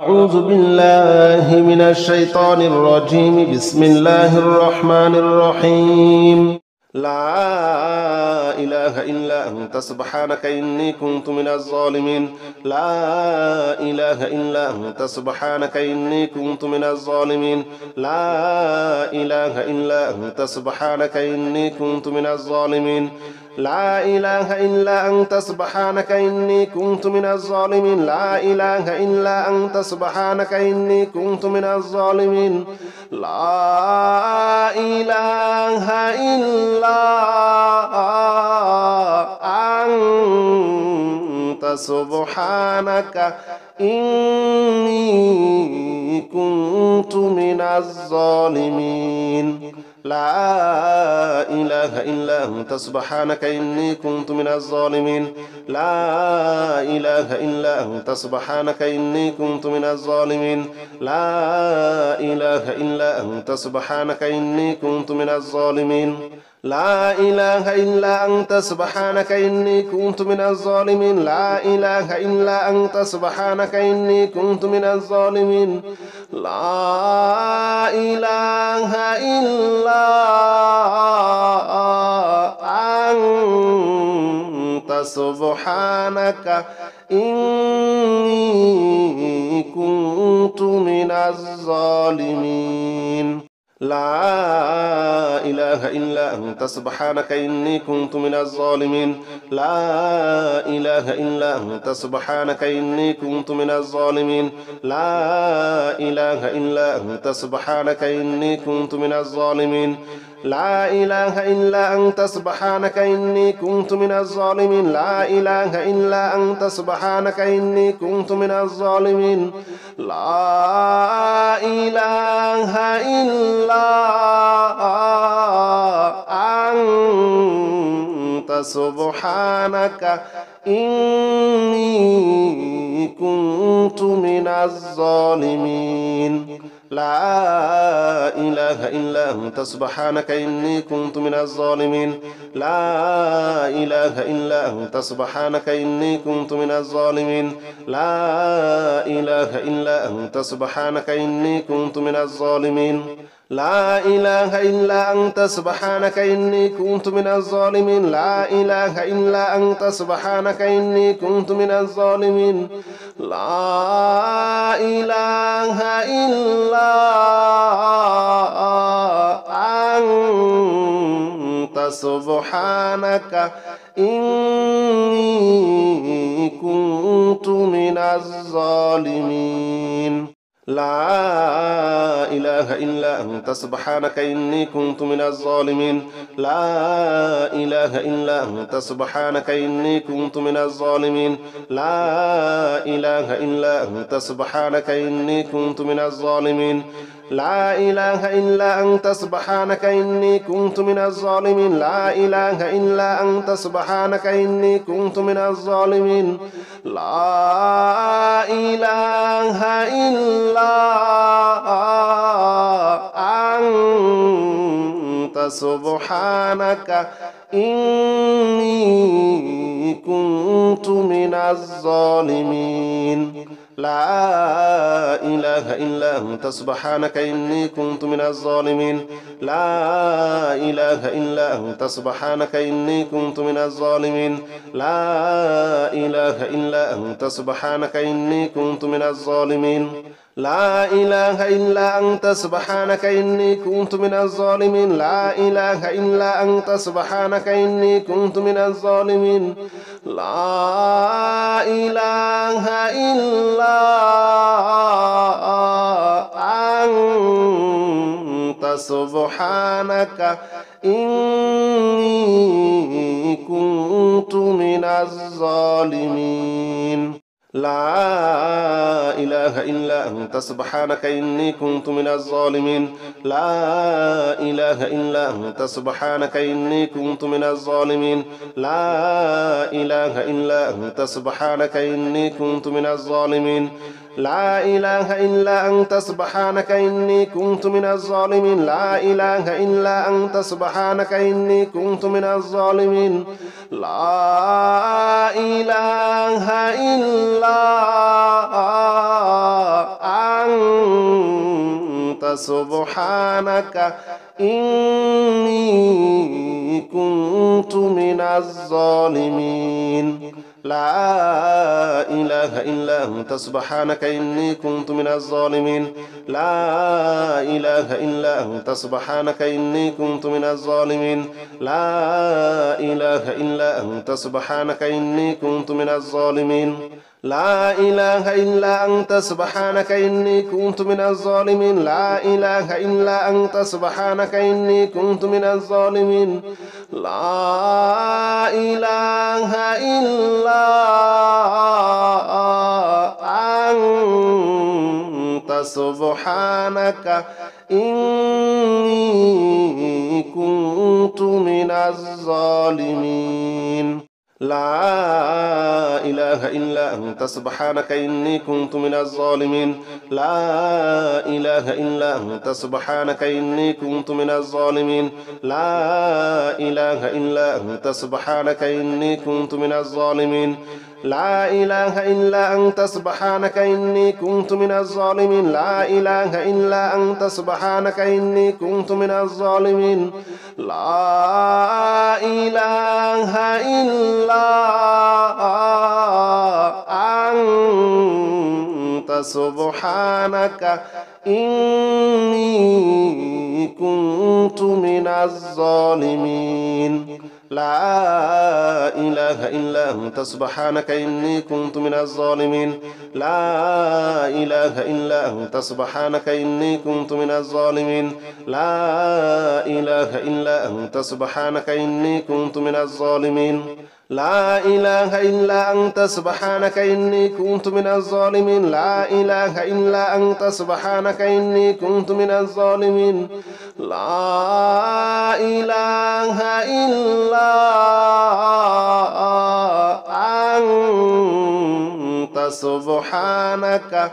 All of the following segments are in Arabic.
أعوذ بالله من الشيطان الرجيم. بسم الله الرحمن الرحيم. لا إله إلا أنت سبحانك إني كنت من الظالمين. لا إله إلا أنت سبحانك إني كنت من الظالمين. لا إله إلا أنت سبحانك إني كنت من الظالمين. لا إله إلا أنت سبحانك إني كنت من الظالمين. لا إله إلا أنت سبحانك إني كنت من الظالمين. لا إله إلا أنت سبحانك إني كنت من الظالمين. لا إله إلا أنت سبحانك إني كنت من الظالمين. لا إله إلا أنت سبحانك إني كنت من الظالمين. لا إله إلا أنت سبحانك إني كنت من الظالمين. لا إله إلا أنت سبحانك إني كنت من الظالمين. لا إله إلا أنت سبحانك إني كنت من الظالمين. لا إله إلا أنت سبحانك إني كنت من الظالمين. لا إله إلا أنت سبحانك إني كنت من الظالمين. لا إله إلا أنت سبحانك إني كنت من الظالمين. لا إله إلا أنت سبحانك إني كنت من الظالمين. لا إله إلا أنت سبحانك إني كنت من الظالمين. لا إله إلا أنت سبحانك إني كنت من الظالمين. لا إله إلا أنت سبحانك إني كنت من الظالمين. لا إله إلا أنت سبحانك إني كنت من الظالمين. لا إله إلا أنت سبحانك إني كنت من الظالمين. لا إله إلا أنت سبحانك إني كنت من الظالمين. لا إله إلا أنت سبحانك إني كنت من الظالمين. لا إله إلا أنت سبحانك إني كنت من الظالمين. لا إله إلا أنت سبحانك إني كنت من الظالمين. لا إله إلا أنت سبحانك إني كنت من الظالمين. لا إله إلا أنت سبحانك إني كنت من الظالمين. لا إله إلا أنت سبحانك إني كنت من الظالمين. لا إله إلا أنت سبحانك إني كنت من الظالمين. لا إله إلا أنت سبحانك إني كنت من الظالمين. لا إله إلا أنت سبحانك إني كنت من الظالمين. لا إله إلا أنت سبحانك إني كنت من الظالمين. لا إله إلا أنت سبحانك إني كنت من الظالمين. لا إله إلا أنت سبحانك إني كنت من الظالمين. لا إله إلا أنت سبحانك إني كنت من الظالمين. لا إله إلا أنت سبحانك إني كنت من الظالمين. لا إله إلا أنت سبحانك إني كنت من الظالمين. لا إله إلا أنت سبحانك إني كنت من الظالمين. لا إله إلا أنت سبحانك إني كنت من الظالمين. لا إله إلا أنت سبحانك إني كنت من الظالمين. لا إله إلا أنت سبحانك إني كنت من الظالمين. لا إله إلا أنت سبحانك إني كنت من الظالمين. لا إله إلا سبحانك إني كنت من الظالمين لا إله إلا أنت سبحانك إني كنت من الظالمين لا إله إلا أنت سبحانك إني كنت من الظالمين لا إله إلا أنت سبحانك إني كنت من الظالمين لا إله إلا أنت سبحانك إني كنت من الظالمين لا إله إلا أنت سبحانك إني كنت من الظالمين لا إله إلا أنت سبحانك إني كنت من الظالمين لا إله إلا أنت سبحانك إني كنت من الظالمين لا إله إلا أنت سبحانك إني كنت من الظالمين لا إله إلا أنت سبحانك إني كنت من الظالمين لا إله إلا أنت سبحانك إني كنت من الظالمين لا إله إلا أنت سبحانك إني كنت من الظالمين لا إله إلا أنت سبحانك إني كنت من الظالمين لا إله إلا أنت سبحانك إني كنت من الظالمين لا إله إلا أنت سبحانك إني كنت من الظالمين لا إله إلا أنت سبحانك إني كنت من الظالمين لا إله إلا أنت سبحانك إني كنت من الظالمين لا إله إلا أنت سبحانك إني كنت من الظالمين لا إله إلا أنت سبحانك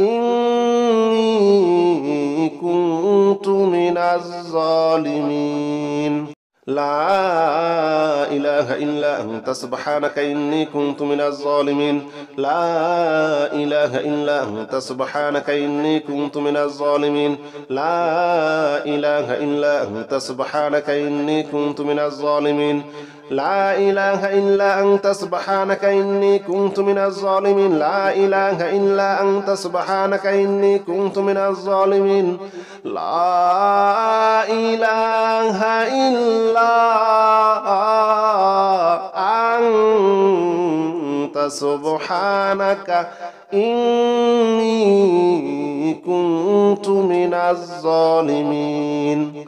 إني كنت من الظالمين لا إله إلا أنت سبحانك إني كنت من الظالمين لا إله إلا أنت سبحانك إني كنت من الظالمين لا إله إلا أنت سبحانك إني كنت من الظالمين لا إله إلا أنت سبحانك إني كنت من الظالمين لا إله إلا أنت سبحانك إني كنت من الظالمين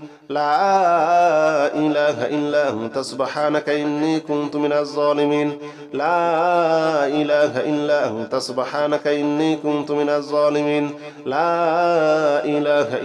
لا إله إلا أنت سبحانك إني كنت من الظالمين لا إله إلا أنت سبحانك إني كنت من الظالمين لا إله إلا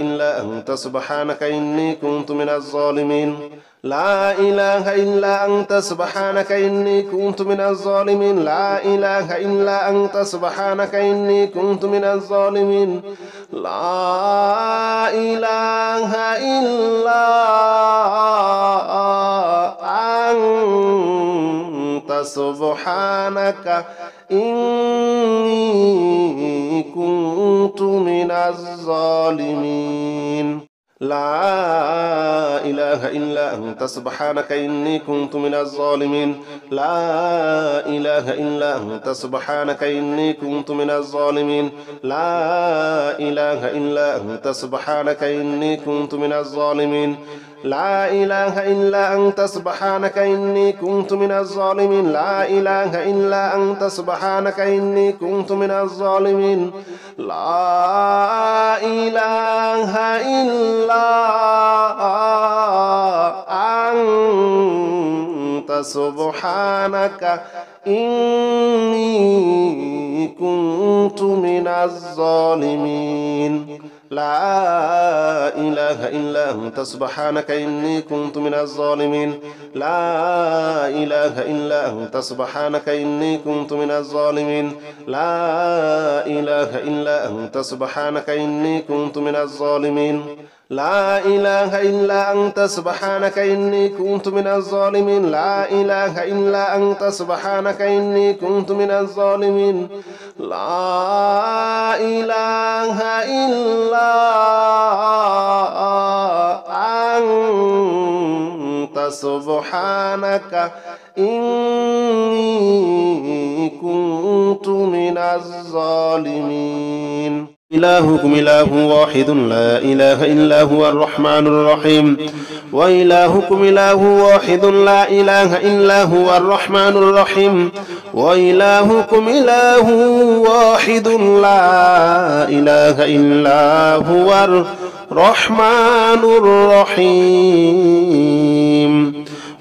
أنت سبحانك إني كنت من الظالمين لا إله إلا أنت سبحانك إني كنت من الظالمين لا إله إلا أنت سبحانك إني كنت من الظالمين لا إله إلا أنت سبحانك إني كنت من الظالمين لا إله إلا أنت سبحانك إني كنت من الظالمين لا إله إلا أنت سبحانك إني كنت من الظالمين لا إله إلا أنت سبحانك إني كنت من الظالمين لا إله إلا أنت سبحانك إني كنت من الظالمين لا إله إلا أنت سبحانك إني كنت من الظالمين لا إله إلا أنت سبحانك إني كنت من الظالمين لا إله إلا أنت سبحانك إني كنت من الظالمين لا إله إلا أنت سبحانك إني كنت من الظالمين لا إله إلا أنت سبحانك إني كنت من الظالمين لا إله إلا أنت سبحانك إني كنت من الظالمين لا إله إلا أنت سبحانك إني كنت من الظالمين لا إله إلا أنت سبحانك إني كنت من الظالمين لا إله إلا سبحانك إني كنت من الظالمين. إلهكم إله واحد لا إله إلا هو الرحمن الرحيم. وإلهكم إله واحد لا إله إلا هو الرحمن الرحيم. وإلهكم إله واحد لا إله إلا هو الرحمن الرحيم.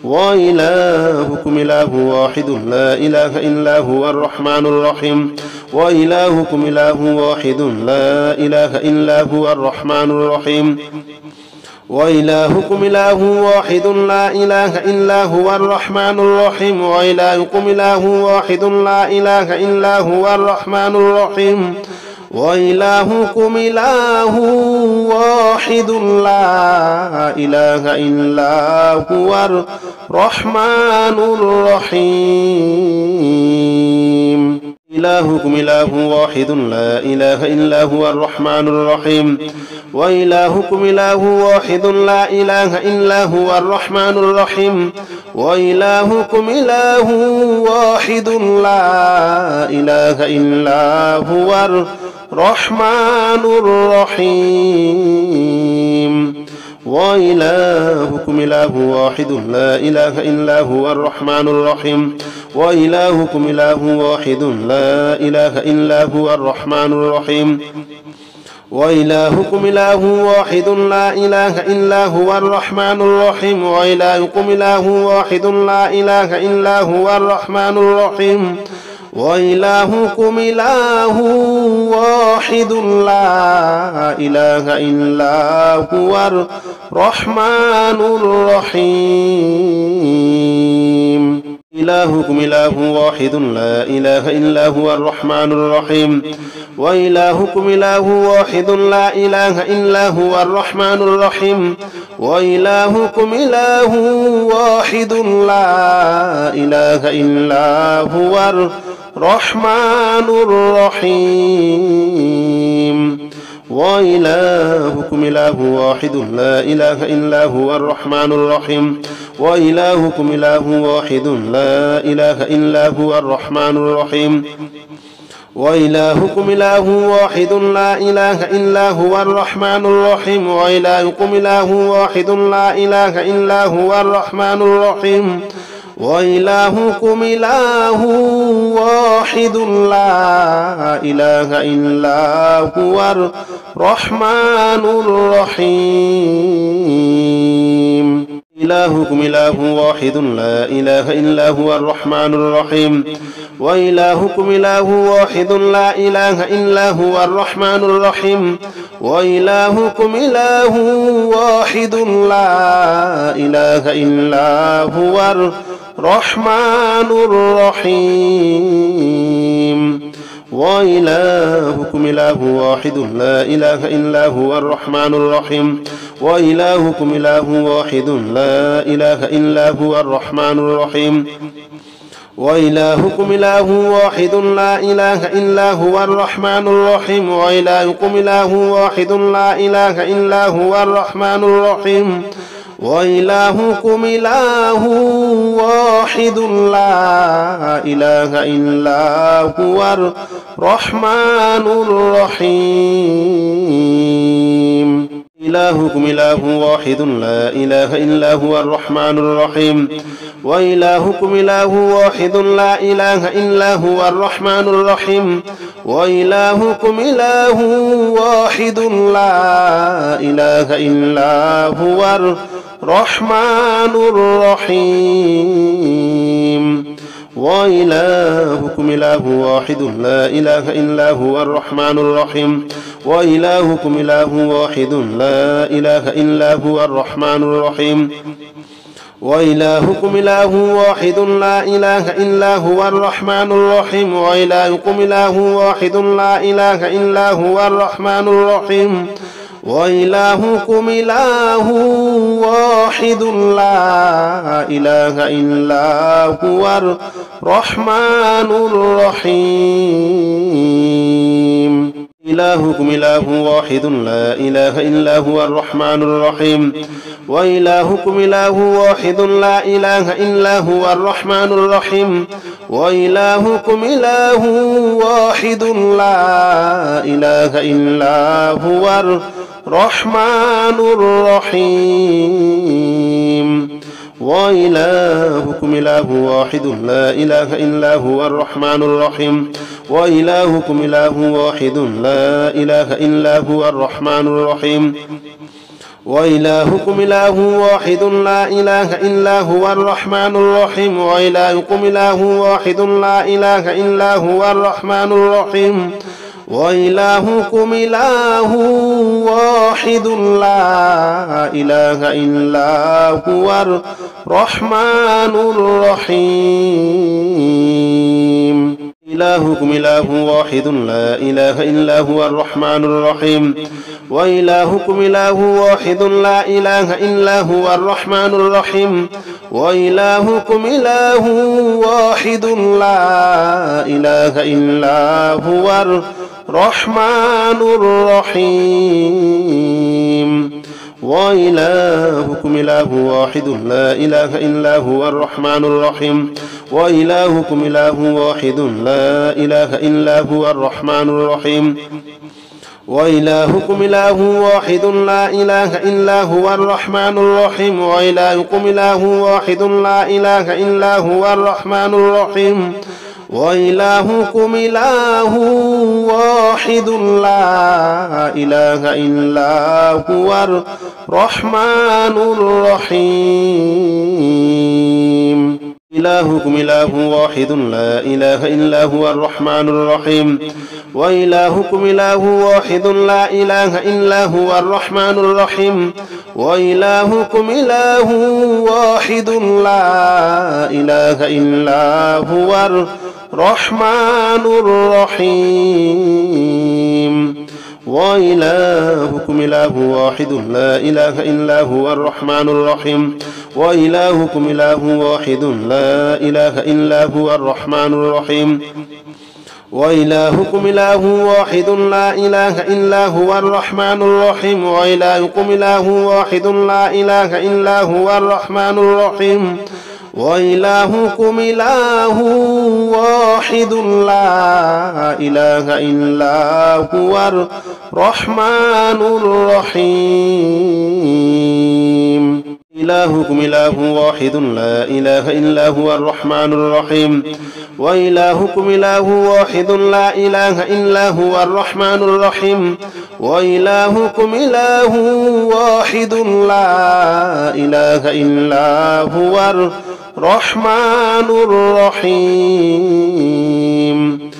وإلهكم إله واحد لا إله إلا هو الرحمن الرحيم. وإلهكم إله واحد لا إله إلا هو الرحمن الرحيم. وإلهكم إله واحد لا إله إلا هو الرحمن الرحيم. وإلهكم إله واحد لا إله إلا هو الرحمن الرحيم. وإلهكم إله واحد لا إله إلا هو الرحمن الرحيم. إلهكم إله واحد لا إله إلا هو الرحمن الرحيم. وإلهكم إله واحد لا إله إلا هو الرحمن الرحيم. وإلهكم إله واحد لا إله إلا هو الرحمن الرحيم. وإلهكم إله واحد لا إله إلا هو الرحمن الرحيم. وإلهكم إله واحد لا إله إلا هو الرحمن الرحيم. وإلهكم إله واحد لا إله إلا هو الرحمن الرحيم. وإلهكم إله واحد لا إله إلا هو الرحمن الرحيم. وإلهكم إله واحد لا إله إلا هو الرحمن الرحيم. إلهكم إله واحد لا إله إلا هو الرحمن الرحيم. وإلهكم إله واحد لا إله إلا هو الرحمن الرحيم. وإلهكم إله واحد لا إله إلا هو الرحمن الرحيم. وإلهكم إله واحد لا إله إلا هو الرحمن الرحيم. وإلهكم إله واحد لا إله إلا هو الرحمن الرحيم. وإلهكم إله واحد لا إله إلا هو الرحمن الرحيم. وإلهكم إله واحد لا إله إلا هو الرحمن الرحيم. وإلهكم إله واحد لا إله إلا هو الرحمن الرحيم. إلهكم إله واحد لا إله إلا هو الرحمن الرحيم. وإلهكم إله واحد لا إله إلا هو الرحمن الرحيم. وإلهكم إله واحد لا إله إلا هو الرحمن الرحيم. وإلهكم إله واحد لا إله إلا هو الرحمن الرحيم. وإلهكم إله واحد لا إله إلا هو الرحمن الرحيم. وإلهكم إله واحد لا إله إلا هو الرحمن الرحيم. وإلهكم إله واحد لا إله إلا هو الرحمن الرحيم. وإلهكم إله واحد لا إله إلا هو الرحمن الرحيم. إلهكم إله واحد لا إله إلا هو الرحمن الرحيم. وإلهكم إله واحد لا إله إلا هو الرحمن الرحيم. وإلهكم إله واحد لا إله إلا هو الرحمن الرحيم. وإلهكم إله واحد لا إله إلا هو الرحمن الرحيم. وإلهكم إله واحد لا إله إلا هو الرحمن الرحيم. وإلهكم إله واحد لا إله إلا هو الرحمن الرحيم. وإلهكم إله واحد لا إله إلا هو الرحمن الرحيم. وإلهكم إله واحد لا إله إلا هو الرحمن الرحيم. إلهكم إله واحد لا إله إلا هو الرحمن الرحيم وإلهكم إله واحد لا إله إلا هو الرحمن الرحيم وإلهكم إله واحد لا إله إلا هو الرحمن الرحيم وإلهكم إله واحد لا إله إلا هو الرحمن الرحيم وإلهكم إله واحد لا إله إلا هو الرحمن الرحيم وإلهكم إله واحد لا إله إلا هو الرحمن الرحيم وإلهكم إله واحد لا إله إلا هو الرحمن الرحيم وإلهكم إله واحد لا إله إلا هو الرحمن الرحيم إلهكم إله واحد لا إله إلا هو الرحمن الرحيم وإلهكم إله واحد لا إله إلا هو الرحمن الرحيم وإلهكم إله واحد لا إله إلا هو الرحمن الرحيم وإلهكم إله واحد لا إله إلا هو الرحمن الرحيم وإلهكم إله واحد لا إله إلا هو الرحمن الرحيم وإلهكم إله واحد لا إله إلا هو الرحمن الرحيم وإلهكم إله واحد لا إله إلا هو الرحمن الرحيم وإلهكم إله واحد لا إله إلا هو الرحمن الرحيم إلهكم إله واحد لا إله إلا هو الرحمن الرحيم وإلهكم إله واحد لا إله إلا هو الرحمن الرحيم وإلهكم إله واحد لا إله إلا هو الرحمن الرحيم وإلهكم إله واحد لا إله إلا هو الرحمن الرحيم وإلهكم إله واحد لا إله إلا هو الرحمن الرحيم وإلهكم إله واحد لا إله إلا هو الرحمن الرحيم وإلهكم إله واحد لا إله إلا هو الرحمن الرحيم وإلهكم إله واحد لا إله إلا هو الرحمن الرحيم إلهكم إله واحد لا إله إلا هو الرحمن الرحيم وإلهكم إله واحد لا إله إلا هو الرحمن الرحيم وإلهكم إله واحد لا إله إلا هو الرحمن الرحيم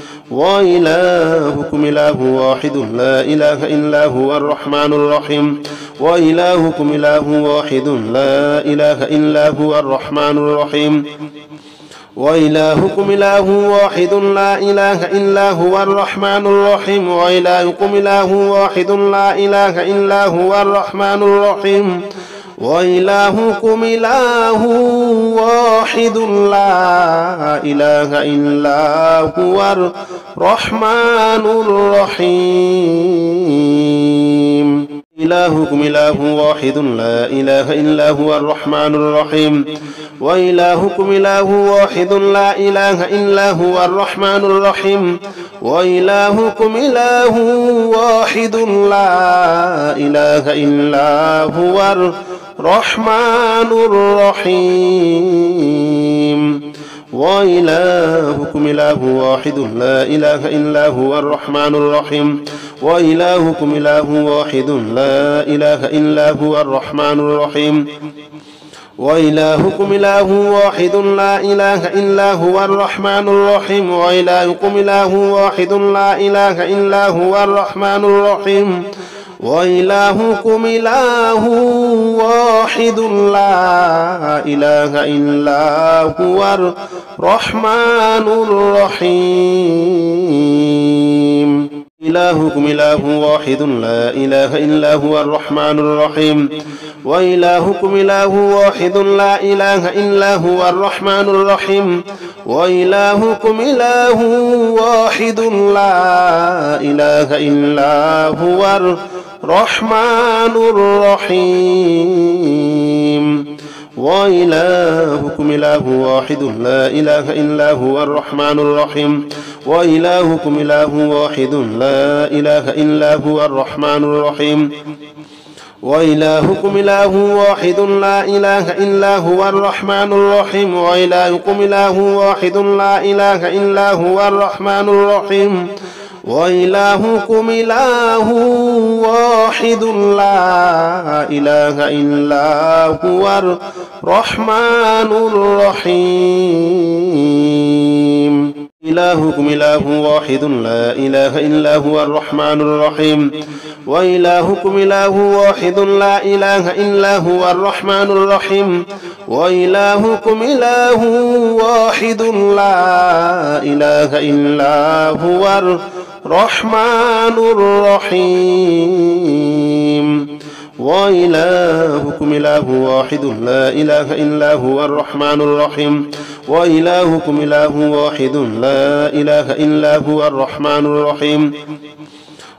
وإلهكم إله واحد لا إله إلا هو الرحمن الرحيم وإلهكم إله واحد لا إله إلا هو الرحمن الرحيم وإلهكم إله واحد لا إله إلا هو الرحمن الرحيم وإلهكم إله واحد لا إله إلا هو الرحمن الرحيم وإلهكم إله واحد لا إله إلا هو الرحمن الرحيم إلهكم إله واحد لا إله إلا هو الرحمن الرحيم وإلهكم إله واحد لا إله إلا هو الرحمن الرحيم وإلهكم إله واحد لا إله إلا هو الرحمن الرحيم وإلهكم إله واحد لا إله إلا هو الرحمن الرحيم وإلهكم إله واحد لا إله إلا هو الرحمن الرحيم وإلهكم إله واحد لا إله إلا هو الرحمن الرحيم وإلهكم إله واحد لا إله إلا هو الرحمن الرحيم وإلهكم إله واحد لا إله إلا هو الرحمن الرحيم إلهكم إله واحد لا إله إلا هو الرحمن الرحيم وإلهكم إله واحد لا إله إلا هو الرحمن الرحيم وإلهكم إله واحد لا إله إلا هو الرحمن الرحيم وإلهكم إله واحد لا إله إلا هو الرحمن الرحيم وإلهكم إله واحد لا إله إلا هو الرحمن الرحيم وإلهكم إله واحد لا إله إلا هو الرحمن الرحيم وإلهكم إله واحد لا إله إلا هو الرحمن الرحيم وإلهكم إله واحد لا إله إلا هو الرحمن الرحيم إلهكم إله واحد لا إله إلا هو الرحمن الرحيم وإلهكم إله واحد لا إله إلا هو الرحمن الرحيم وإلهكم إله واحد لا إله إلا هو الرحمن الرحيم وإلهكم إله واحد لا إله إلا هو الرحمن الرحيم وإلهكم إله واحد لا إله إلا هو الرحمن الرحيم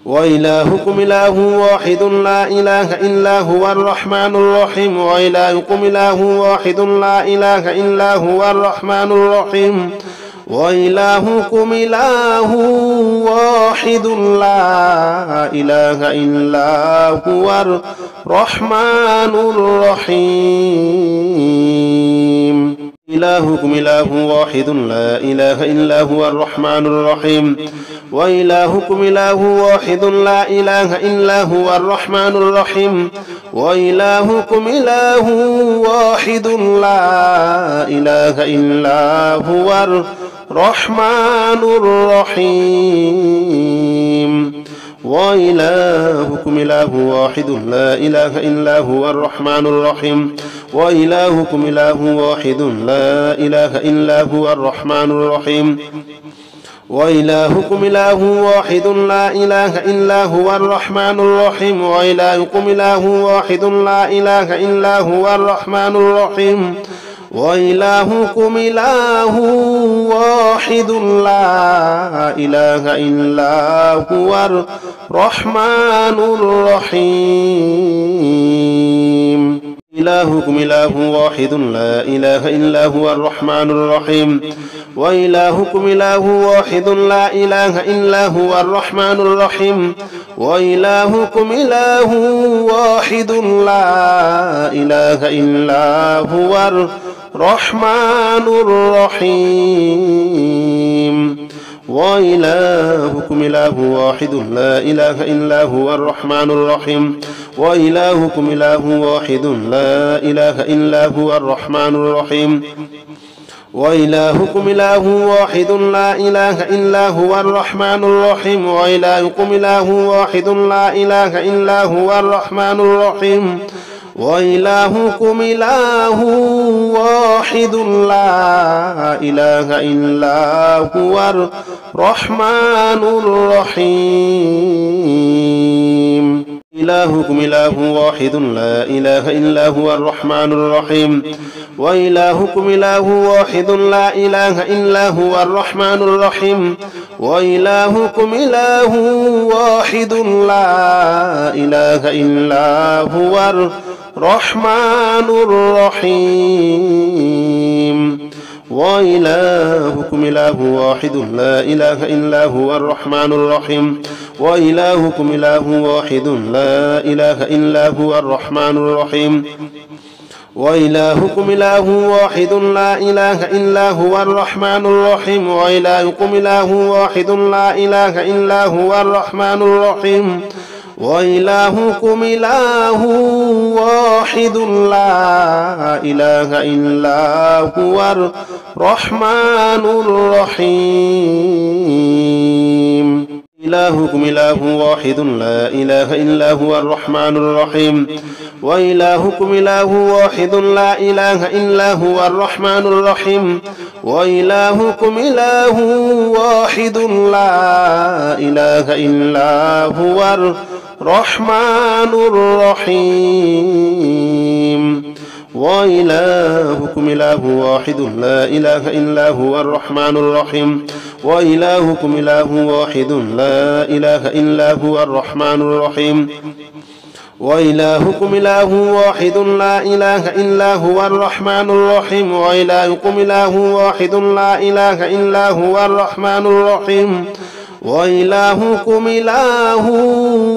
وإلهكم إله واحد لا إله إلا هو الرحمن الرحيم وإلهكم إله واحد لا إله إلا هو الرحمن الرحيم وإلهكم إله واحد لا إله إلا هو الرحمن الرحيم إلهكم إله واحد لا إله إلا هو الرحمن الرحيم وإلهكم إله واحد لا إله إلا هو الرحمن الرحيم وإلهكم إله واحد لا إله إلا هو الرحمن الرحيم وإلهكم إله واحد لا إله إلا هو الرحمن الرحيم وإلهكم إله واحد لا إله إلا هو الرحمن الرحيم وإلهكم إله واحد لا إله إلا هو الرحمن الرحيم وإلهكم إله واحد لا إله إلا هو الرحمن الرحيم وإلهكم إله واحد لا إله إلا هو الرحمن الرحيم إلهكم إله واحد لا إله إلا هو الرحمن الرحيم وإلهكم إله واحد لا إله إلا هو الرحمن الرحيم وإلهكم إله واحد لا إله إلا هو الرحمن الرحيم وإلهكم إله واحد لا إله إلا هو الرحمن الرحيم وإلهكم إله واحد لا إله إلا هو الرحمن الرحيم وإلهكم إله واحد لا إله إلا هو الرحمن الرحيم وإلهكم إله واحد لا إله إلا هو الرحمن الرحيم وإلهكم إله واحد لا إله إلا هو الرحمن الرحيم إلهكم إله واحد لا إله إلا هو الرحمن الرحيم وإلهكم إله واحد لا إله إلا هو الرحمن الرحيم وإلهكم إله واحد لا إله إلا هو الرحمن الرحيم وإلهكم إله واحد لا إله إلا هو الرحمن الرحيم وإلهكم إله واحد لا إله إلا هو الرحمن الرحيم وإلهكم إله واحد لا إله إلا هو الرحمن الرحيم وإلهكم إله واحد لا إله إلا هو الرحمن الرحيم وإلهكم إله واحد لا إله إلا هو الرحمن الرحيم إلهكم إله واحد لا إله إلا هو الرحمن الرحيم وإلهكم إله واحد لا إله إلا هو الرحمن الرحيم وإلهكم إله واحد لا إله إلا هو الرحمن الرحيم وإلهكم إله واحد لا إله إلا هو الرحمن الرحيم وإلهكم إله واحد لا إله إلا هو الرحمن الرحيم وإلهكم إله واحد لا إله إلا هو الرحمن الرحيم وإلهكم إله واحد لا إله إلا هو الرحمن الرحيم وإلهكم إله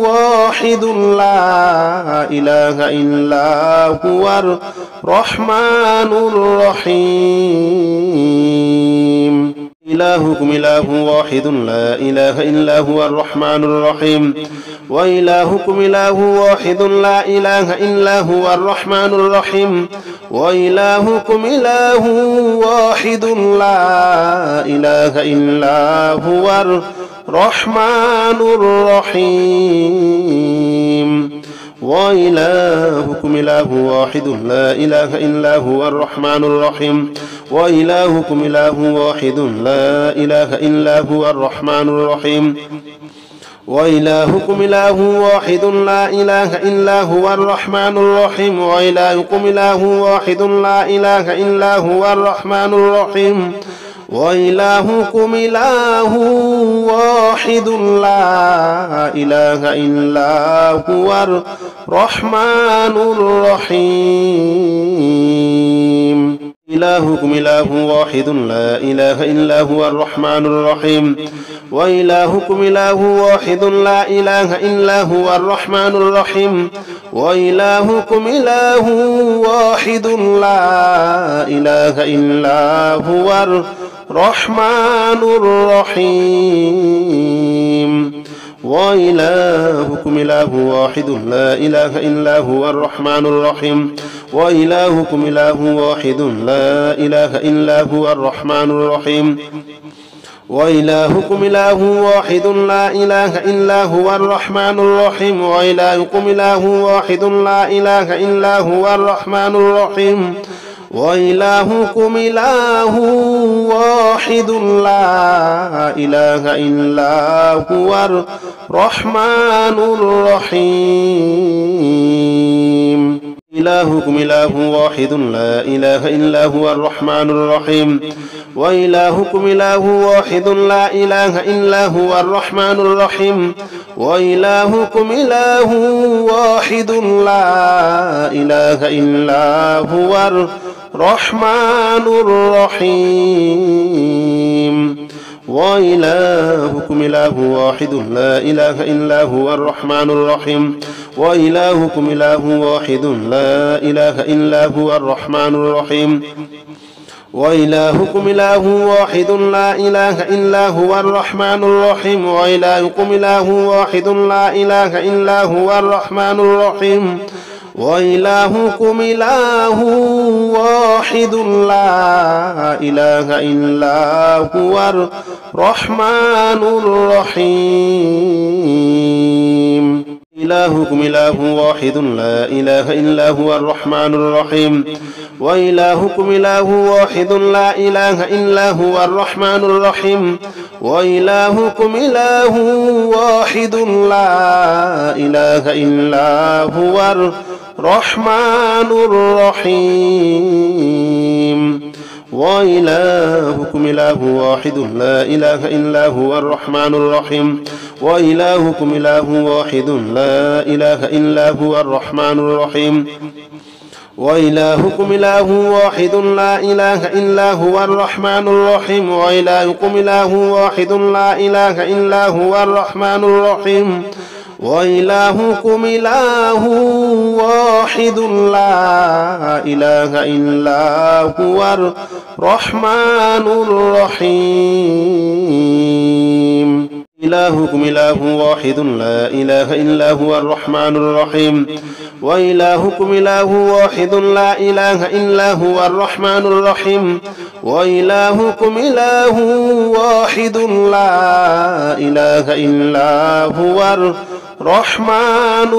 واحد لا إله إلا هو الرحمن الرحيم إلهكم إله واحد لا إله إلا هو الرحمن الرحيم وإلهكم إله واحد لا إله إلا هو الرحمن الرحيم وإلهكم إله واحد لا إله إلا هو الرحمن الرحيم وإلهكم إله واحد لا إله إلا هو الرحمن الرحيم وإلهكم إله واحد لا إله إلا هو الرحمن الرحيم وإلهكم إله واحد لا إله إلا هو الرحمن الرحيم وإلهكم إله واحد لا إله إلا هو الرحمن الرحيم وإلهكم إله واحد لا إله إلا هو الرحمن الرحيم إلهكم إله واحد لا إله إلا هو الرحمن الرحيم وإلهكم إله واحد لا إله إلا هو الرحمن الرحيم وإلهكم إله واحد لا إله إلا هو الرحمن الرحيم وإلهكم إله واحد لا إله إلا هو الرحمن الرحيم وإلهكم إله واحد لا إله إلا هو الرحمن الرحيم وإلهكم إله واحد لا إله إلا هو الرحمن الرحيم وإلهكم إله واحد لا إله إلا هو الرحمن الرحيم وإلهكم إله واحد لا إله إلا هو الرحمن الرحيم إلهكم إله واحد لا إله إلا هو الرحمن الرحيم وإلهكم إله واحد لا إله إلا هو الرحمن الرحيم وإلهكم إله واحد لا إله إلا هو الرحمن الرحيم وإلهكم إله واحد لا إله إلا هو الرحمن الرحيم وإلهكم إله واحد لا إله إلا هو الرحمن الرحيم وإلهكم إله واحد لا إله إلا هو الرحمن الرحيم وإلهكم إله واحد لا إله إلا هو الرحمن الرحيم وإلهكم إله واحد لا إله إلا هو الرحمن الرحيم إلهكم إله واحد لا إله إلا هو الرحمن الرحيم وإلهكم إله واحد لا إله إلا هو الرحمن الرحيم وإلهكم إله واحد لا إله إلا هو الرحمن الرحيم وإلهكم إله واحد لا إله إلا هو الرحمن الرحيم وإلهكم إله واحد لا إله إلا هو الرحمن الرحيم وإلهكم إله واحد لا إله إلا هو الرحمن الرحيم وإلهكم إله واحد لا إله إلا هو الرحمن الرحيم وإلهكم إله واحد لا إله إلا هو الرحمن الرحيم إلهكم إله واحد لا إله إلا هو الرحمن الرحيم وإلهكم إله واحد لا إله إلا هو الرحمن الرحيم وإلهكم إله واحد لا إله إلا هو الرحمن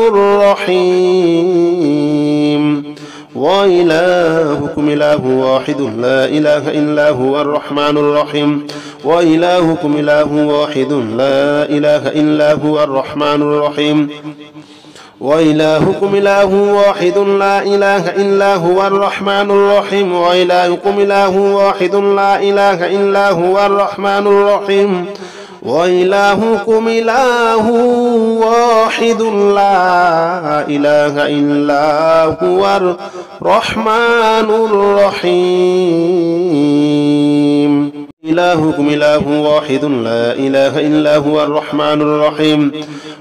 الرحيم وإلهكم إله واحد لا إله إلا هو الرحمن الرحيم وإلهكم إله واحد لا إله إلا هو الرحمن الرحيم وإلهكم إله واحد لا إله إلا هو الرحمن الرحيم وإلهكم إله واحد لا إله إلا هو الرحمن الرحيم وإلهكم إله واحد لا إله إلا هو الرحمن الرحيم إلهكم إله واحد لا إله إلا هو الرحمن الرحيم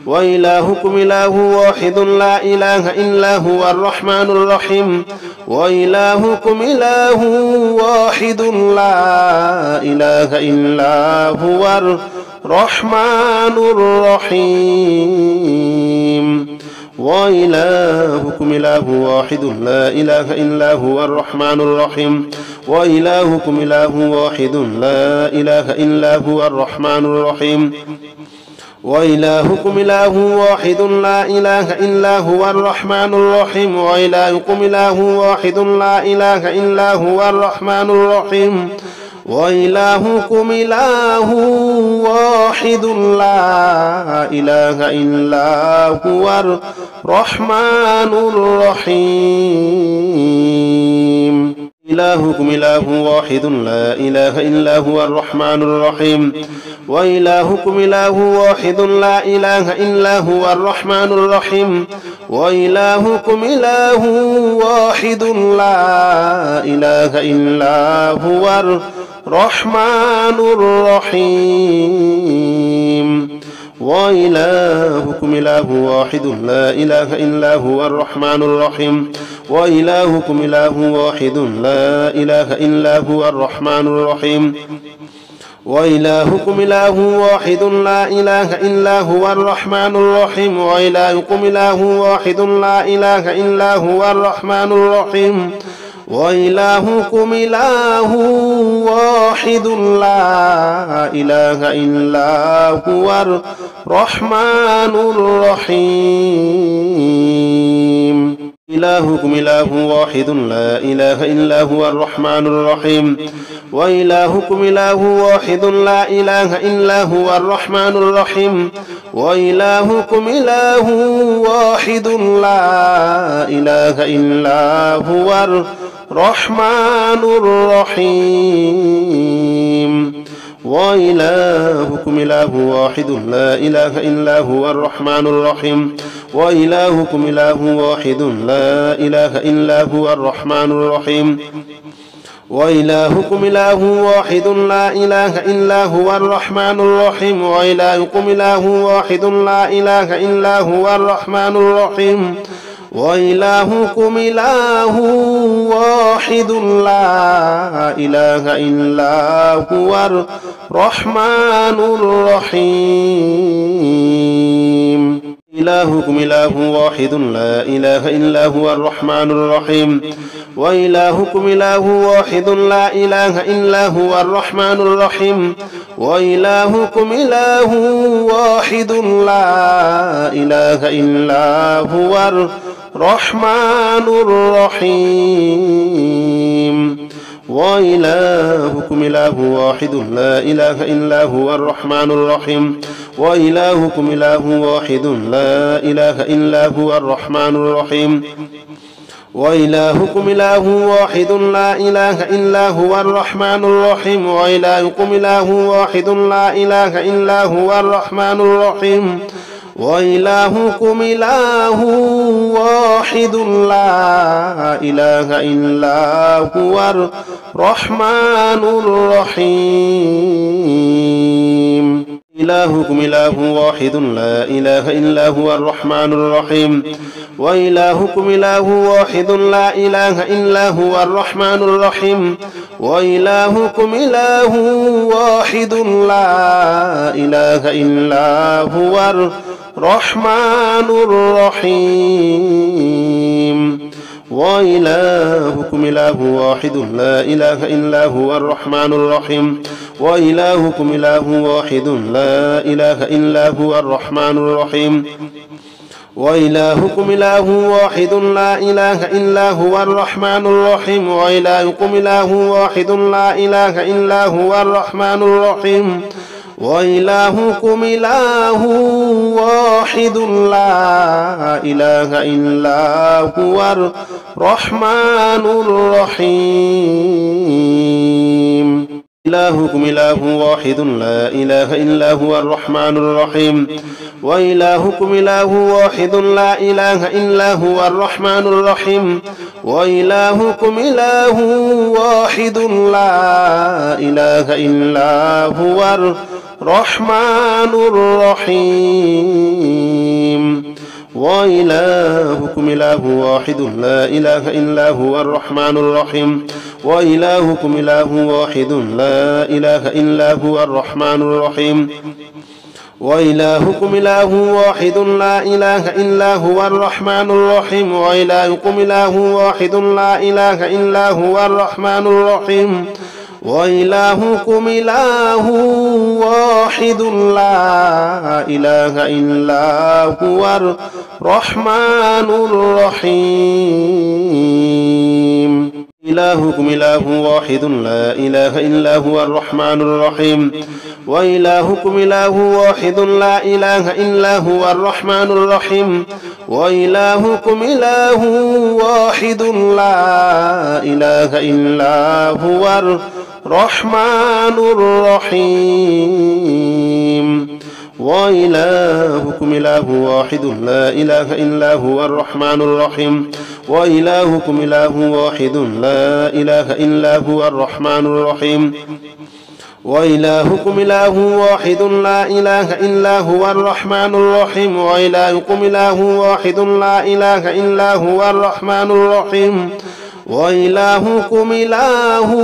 وإلهكم إله واحد لا إله إلا هو الرحمن الرحيم وإلهكم إله واحد لا إله إلا هو الرحمن الرحيم وإلهكم إله واحد لا إله إلا هو الرحمن الرحيم وإلهكم إله واحد لا إله إلا هو الرحمن الرحيم وإلهكم إله واحد لا إله إلا هو الرحمن الرحيم وإلهكم إله واحد لا إله إلا هو الرحمن الرحيم وإلهكم إله واحد لا إله إلا هو الرحمن الرحيم إلهكم إله واحد لا إله إلا هو الرحمن الرحيم وإلهكم إله واحد لا إله إلا هو الرحمن الرحيم وإلهكم إله واحد لا إله إلا هو الرحمن الرحيم وإلهكم إله واحد لا إله إلا هو الرحمن الرحيم وإلهكم إله واحد لا إله إلا هو الرحمن الرحيم وإلهكم إله واحد لا إله إلا هو الرحمن الرحيم وإلهكم إله واحد لا إله إلا هو الرحمن الرحيم وإلهكم إله واحد لا إله إلا هو الرحمن الرحيم إلهكم إله واحد لا إله إلا هو الرحمن الرحيم وإلهكم إله واحد لا إله إلا هو الرحمن الرحيم وإلهكم إله واحد لا إله إلا هو الرحمن الرحيم وإلهكم إله واحد لا إله إلا هو الرحمن الرحيم وإلهكم إله واحد لا إله إلا هو الرحمن الرحيم وإلهكم إله واحد لا إله إلا هو الرحمن الرحيم وإلهكم إله واحد لا إله إلا هو الرحمن الرحيم وإلهكم إله واحد لا إله إلا هو الرحمن الرحيم إلهكم إله واحد لا إله إلا هو الرحمن الرحيم وإلهكم إله واحد لا إله إلا هو الرحمن الرحيم وإلهكم إله واحد لا إله إلا هو الرحمن الرحيم وإلهكم إله واحد لا إله إلا هو الرحمن الرحيم وإلهكم إله واحد لا إله إلا هو الرحمن الرحيم وإلهكم إله واحد لا إله إلا هو الرحمن الرحيم وإلهكم إله واحد لا إله إلا هو الرحمن الرحيم وإلهكم إله واحد لا إله إلا هو الرحمن الرحيم إلهكم إله واحد لا إله إلا هو الرحمن الرحيم وإلهكم إله واحد لا إله إلا هو الرحمن الرحيم وإلهكم إله واحد لا إله إلا هو الرحمن الرحيم وإلهكم إله واحد لا إله إلا هو الرحمن الرحيم وإلهكم إله واحد لا إله إلا هو الرحمن الرحيم وإلهكم إله واحد لا إله إلا هو الرحمن الرحيم وإلهكم إله واحد لا إله إلا هو الرحمن الرحيم وإلهكم إله واحد لا إله إلا هو الرحمن الرحيم إلهكم إله واحد لا إله إلا هو الرحمن الرحيم وإلهكم إله واحد لا إله إلا هو الرحمن الرحيم وإلهكم إله واحد لا إله إلا هو الرحمن الرحيم وإلهكم إله واحد لا إله إلا هو الرحمن الرحيم وإلهكم إله واحد لا إله إلا هو الرحمن الرحيم وإلهكم إله واحد لا إله إلا هو الرحمن الرحيم وإلهكم إله واحد لا إله إلا هو الرحمن الرحيم وإلهكم إله واحد لا إله إلا هو الرحمن الرحيم إلهكم إله واحد لا إله إلا هو الرحمن الرحيم وإلهكم إله واحد لا إله إلا هو الرحمن الرحيم وإلهكم إله واحد لا إله إلا هو الرحمن الرحيم وإلهكم إله واحد لا إله إلا هو الرحمن الرحيم وإلهكم إله واحد لا إله إلا هو الرحمن الرحيم وإلهكم إله واحد لا إله إلا هو الرحمن الرحيم وإلهكم إله واحد لا إله إلا هو الرحمن الرحيم وإلهكم إله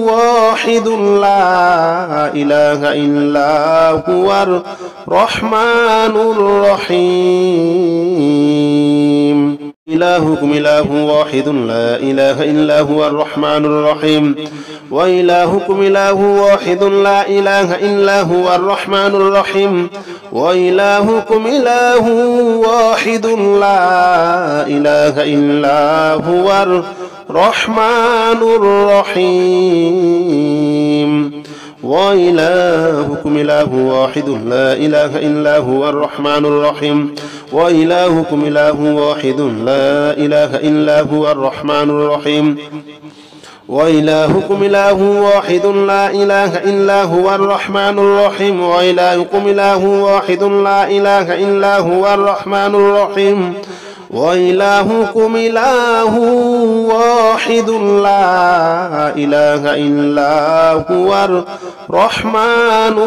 واحد لا إله إلا هو الرحمن الرحيم إلهكم إله واحد لا إله إلا هو الرحمن الرحيم وإلهكم إله واحد لا إله إلا هو الرحمن الرحيم وإلهكم إله واحد لا إله إلا هو الرحمن الرحيم وإلهكم إله واحد لا إله إلا هو الرحمن الرحيم وإلهكم إله واحد لا إله إلا هو الرحمن الرحيم وإلهكم إله واحد لا إله إلا هو الرحمن الرحيم وإلهكم إله واحد لا إله إلا هو الرحمن الرحيم وإلهكم إله واحد لا إله إلا هو الرحمن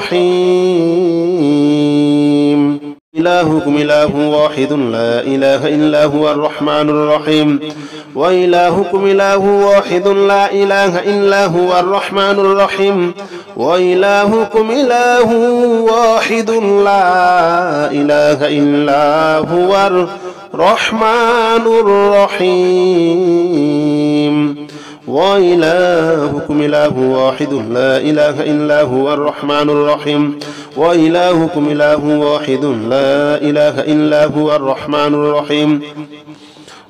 الرحيم إلهكم إله واحد لا إله إلا هو الرحمن الرحيم وإلهكم إله واحد لا إله إلا هو الرحمن الرحيم وإلهكم إله واحد لا إله إلا هو الرحمن الرحيم وإلهكم إله واحد لا إله إلا هو الرحمن الرحيم وإلهكم إله واحد لا إله إلا هو الرحمن الرحيم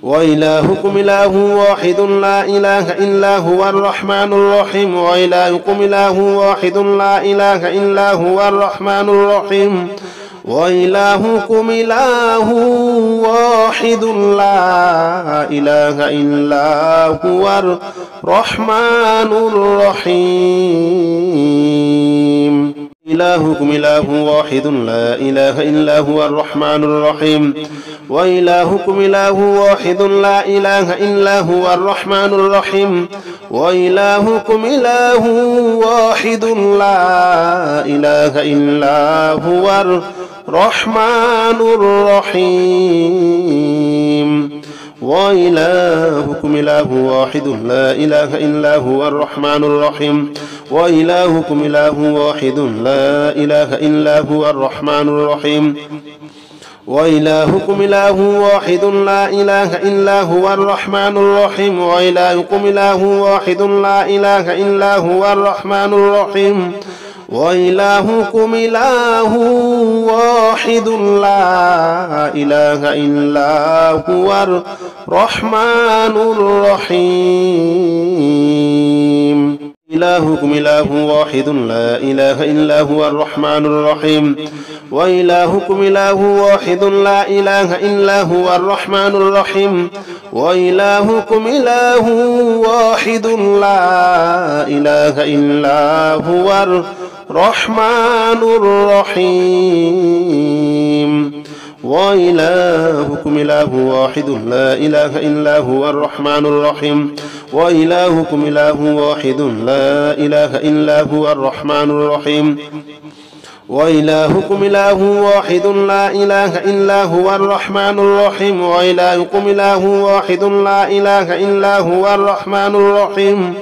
وإلهكم إله واحد لا إله إلا هو الرحمن الرحيم وإلهكم إله واحد لا إله إلا هو الرحمن الرحيم وإلهكم إله واحد لا إله إلا هو الرحمن الرحيم إلهكم إله واحد لا إله إلا هو الرحمن الرحيم وإلهكم إله واحد لا إله إلا هو الرحمن الرحيم وإلهكم إله واحد لا إله إلا هو الرحمن الرحيم وإلهكم إله واحد لا إله إلا هو الرحمن الرحيم وإلهكم إله واحد لا إله إلا هو الرحمن الرحيم وإلهكم إله واحد لا إله إلا هو الرحمن الرحيم وإلهكم إله واحد لا إله إلا هو الرحمن الرحيم وإلهكم إله واحد لا إله إلا هو الرحمن الرحيم إلهكم إله واحد لا إله إلا هو الرحمن الرحيم وإلهكم إله واحد لا إله إلا هو الرحمن الرحيم وإلهكم إله واحد لا إله إلا هو الرحمن الرحيم وإلهكم إله واحد لا إله إلا هو الرحمن الرحيم وإلهكم إله واحد لا إله إلا هو الرحمن الرحيم وإلهكم إله واحد لا إله إلا هو الرحمن الرحيم وإلهكم إله واحد لا إله إلا هو الرحمن الرحيم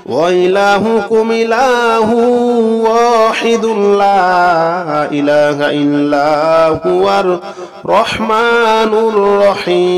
وإلهكم إله واحد لا إله إلا هو الرحمن الرحيم